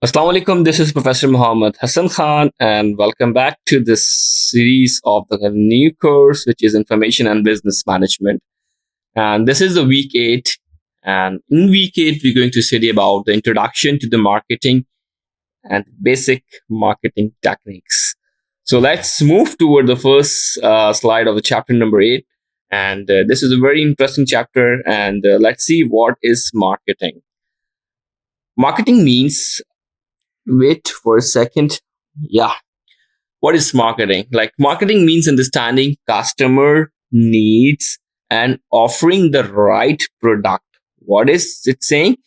Assalamu alaikum. This is Professor Muhammad Hassan Khan, and welcome back to this series of the new course, which is Information and Business Management. And this is the week 8. And in week 8, we're going to study about the introduction to the marketing and basic marketing techniques. So let's move toward the first slide of the chapter number 8. And this is a very interesting chapter. And let's see what is marketing. Marketing means, wait for a second. Yeah. What is marketing? Like, marketing means understanding customer needs and offering the right product. What is it saying?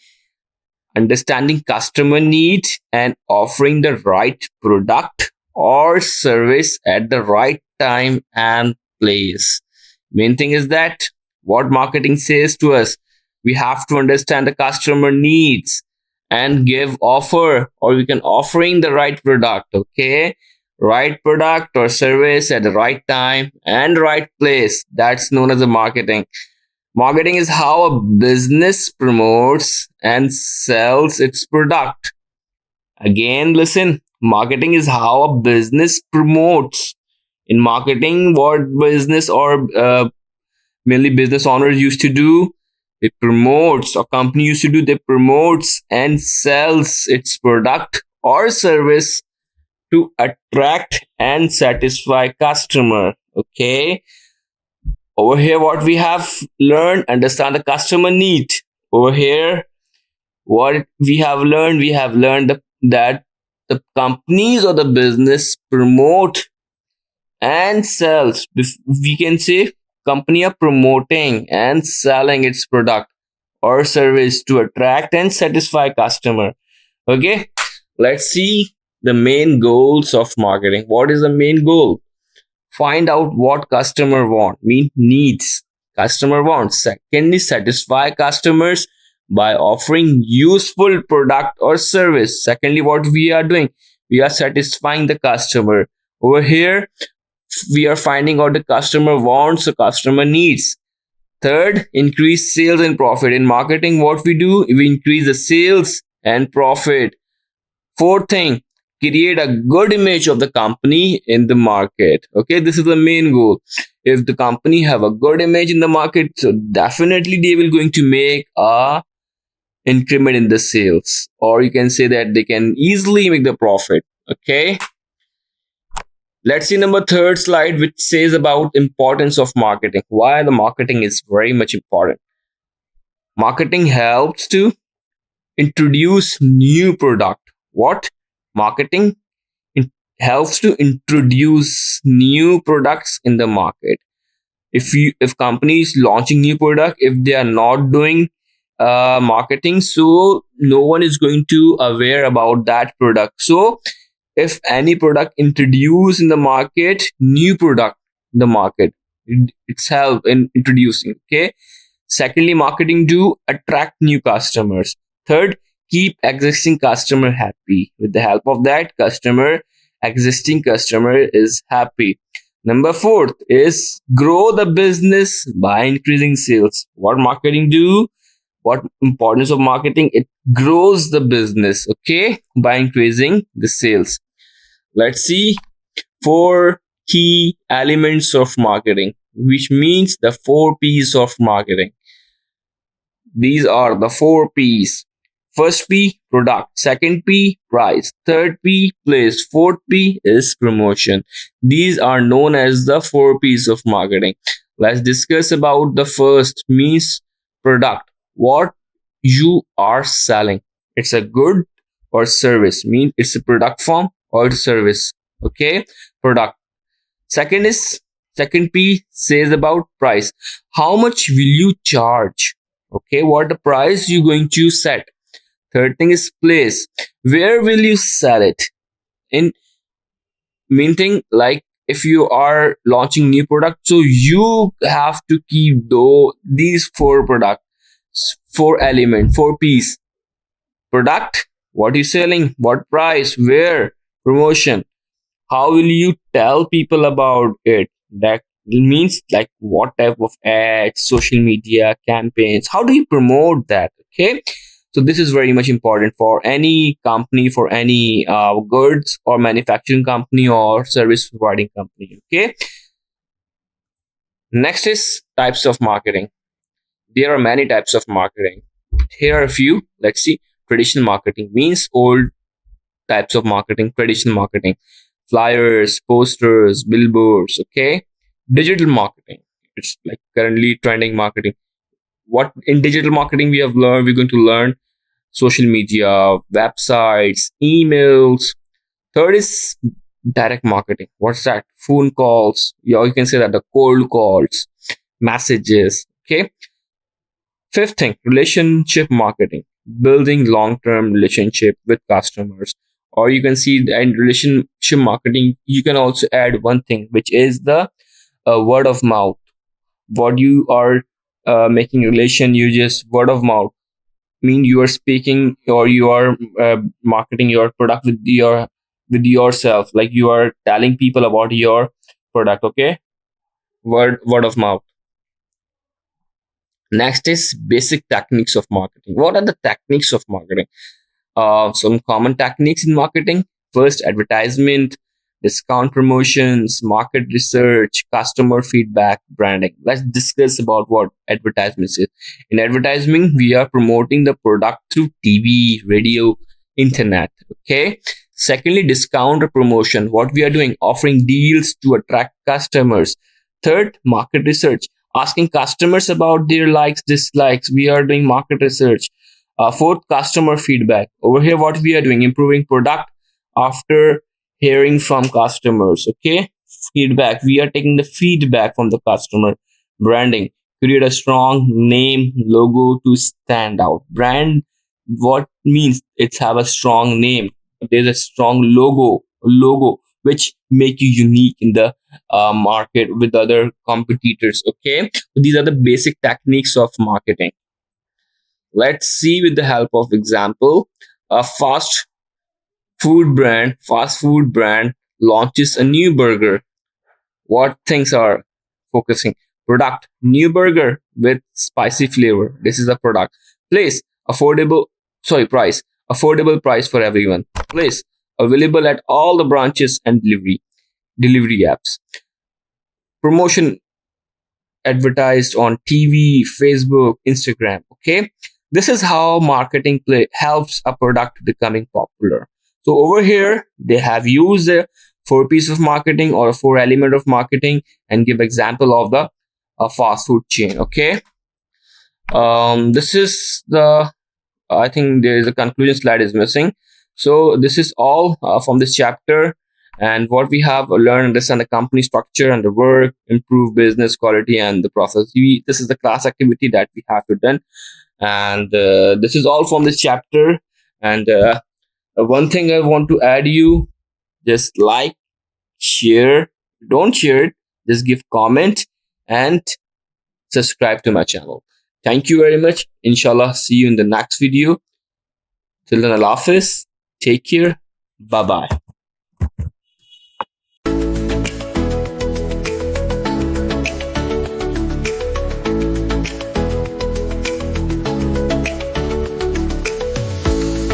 Understanding customer needs and offering the right product or service at the right time and place. Main thing is that what marketing says to us, we have to understand the customer needs and give offer, or we can offering the right product. Okay, right product or service at the right time and right place. That's known as a marketing. Marketing is how a business promotes and sells its product. Again, listen, marketing is how a business promotes. In marketing, what business or mainly business owners used to do, it promotes, or company used to do, they promotes and sells its product or service to attract and satisfy customer. Okay, over here what we have learned, understand the customer need. Over here what we have learned that the companies or the business promote and sells. We can say company are promoting and selling its product or service to attract and satisfy customer. Okay, let's see the main goals of marketing. What is the main goal? Find out what customer want, mean needs. Customer wants. Secondly, satisfy customers by offering useful product or service. Secondly, what we are doing, we are satisfying the customer. Over here we are finding out the customer wants, the customer needs. Third, increase sales and profit. In marketing, what we do, we increase the sales and profit. Fourth thing, create a good image of the company in the market. Okay, this is the main goal. If the company have a good image in the market, so definitely they will going to make a increment in the sales, or you can say that they can easily make the profit. Okay, let's see number third slide, which says about importance of marketing. Why the marketing is very much important. Marketing helps to introduce new product. What? Marketing helps to introduce new products in the market. If company is launching new product, if they are not doing marketing, so no one is going to aware about that product. So if any product introduced in the market, new product in the market, it's help in introducing. Okay, secondly, marketing do attract new customers. Third, keep existing customer happy. With the help of that customer, existing customer is happy. Number fourth is grow the business by increasing sales. What marketing do? What importance of marketing? It grows the business, okay, by increasing the sales. Let's see four key elements of marketing, which means the four P's of marketing. These are the four P's. First P, product. Second P, price. Third P, place. Fourth P is promotion. These are known as the four P's of marketing. Let's discuss about the first, means product. What you are selling. It's a good or service. Mean it's a product form or service. Okay, product. Second P says about price. How much will you charge? Okay, what the price you going to set? Third thing is place. Where will you sell it? In main thing, like if you are launching new product, so you have to keep these four products, four element, four P's. Product, what you selling, what price, where, promotion. How will you tell people about it? That means like what type of ads, social media campaigns, how do you promote that? Okay, So this is very much important for any company, for any goods or manufacturing company or service providing company. Okay. Next is types of marketing. There are many types of marketing. Here are a few. Let's see. Traditional marketing means old types of marketing. Traditional marketing, flyers, posters, billboards. Okay. Digital marketing. It's like currently trending marketing. What in digital marketing we have learned, we're going to learn social media, websites, emails. Third is direct marketing. What's that? Phone calls. Yeah, you can say that the cold calls, messages. Okay. Fifth thing, relationship marketing, building long-term relationship with customers. Or you can see that in relationship marketing, you can also add one thing, which is the word of mouth. What you are making relation, you just word of mouth mean you are speaking or you are marketing your product with yourself, like you are telling people about your product. Okay, word of mouth. Next is basic techniques of marketing. What are the techniques of marketing? Some common techniques in marketing. First, advertisement, discount promotions, market research, customer feedback, branding. Let's discuss about what advertisements is. In advertising, we are promoting the product through TV, radio, internet. Okay. Secondly, discount or promotion. What we are doing, offering deals to attract customers. Third, market research, asking customers about their likes, dislikes. We are doing market research. Fourth, customer feedback. Over here, what we are doing, improving product after hearing from customers. Okay, feedback. We are taking the feedback from the customer. Branding. Create a strong name, logo to stand out. Brand. What means it's have a strong name. There's a strong logo which make you unique in the market with other competitors. Okay, so these are the basic techniques of marketing. Let's see with the help of example. A fast food brand launches a new burger. What things are focusing? Product, new burger with spicy flavor. This is a product. Place, affordable, price, affordable price for everyone. Place, available at all the branches and delivery apps. Promotion, advertised on TV, Facebook, Instagram. Okay, this is how marketing play helps a product becoming popular. So over here they have used a four piece of marketing or a four element of marketing and give example of the fast food chain. Okay, this is the I think there is a conclusion slide is missing. So this is all from this chapter. And what we have learned, understand the company structure and the work, improve business quality and the process. This is the class activity that we have to done. And this is all from this chapter. And one thing I want to add you, just like, share, don't share it, just give comment and subscribe to my channel. Thank you very much. Inshallah, see you in the next video. Till then, Allah Hafiz. Take care. Bye bye.